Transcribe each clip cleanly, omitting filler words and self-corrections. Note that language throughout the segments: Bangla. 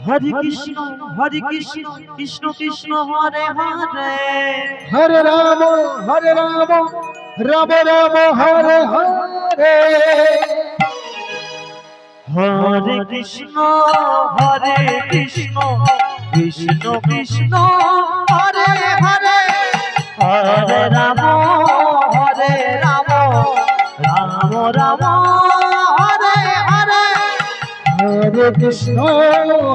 হরে কৃষ্ণ কৃষ্ণ কৃষ্ণ হরে হরে হরে রাম রাম রাম হরে হরে হরে কৃষ্ণ কৃষ্ণ কৃষ্ণ হরে হরে হরে রাম রাম রাম হরে হরে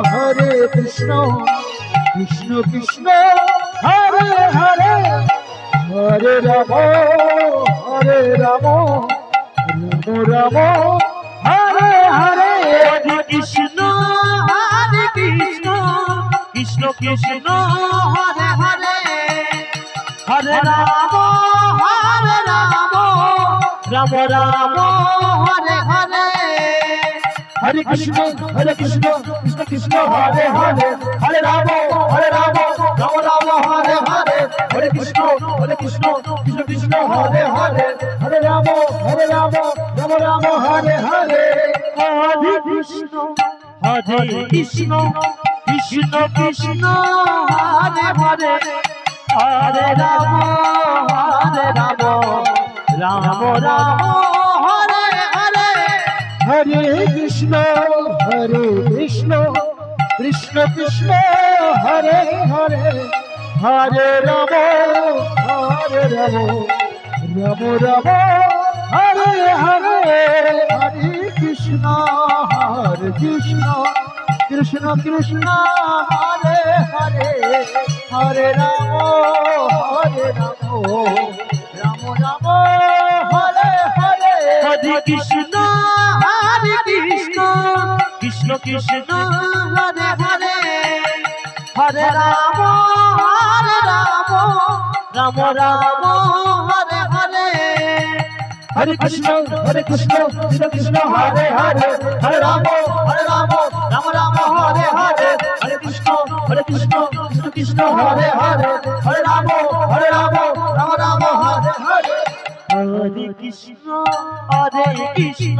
হরে কৃষ্ণ কৃষ্ণ কৃষ্ণ হরে হরে হরে রাম রাম রাম হরে হরে হরে কৃষ্ণ কৃষ্ণ কৃষ্ণ হরে হরে হরে রাম রাম রাম হরে হরে হরে কৃষ্ণ কৃষ্ণ কৃষ্ণ হরে হরে হরে রাম রাম রাম হরে হরে হরে কৃষ্ণ কৃষ্ণ কৃষ্ণ হরে হরে হরে রাম রাম রাম হরে হরে হরে কৃষ্ণ কৃষ্ণ কৃষ্ণ হরে হরে হরে রাম রাম রাম হরে হরে হরে কৃষ্ণ কৃষ্ণ কৃষ্ণ হরে হরে হরে রাম রাম রাম হরে হরে হরে কৃষ্ণ কৃষ্ণ কৃষ্ণ হরে হরে হরে রাম রাম রাম হরে হরে হরে কৃষ্ণ কৃষ্ণ কৃষ্ণ হরে হরে হরে রাম রাম রাম হরে হরে হরে কৃষ্ণ কৃষ্ণ হরে হরে হরে রাম রাম রাম হরে হরে হরে কৃষ্ণ কৃষ্ণ হরে হরে হরে রাম রাম রাম হরে হরে হরে কৃষ্ণ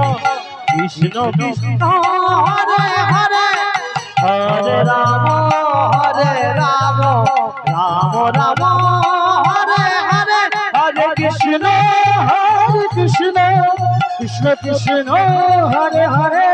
কৃষ্ণ কৃষ্ণ হরে হরে হরে রাম রাম রাম হরে হরে হরে কৃষ্ণ কৃষ্ণ কৃষ্ণ হরে হরে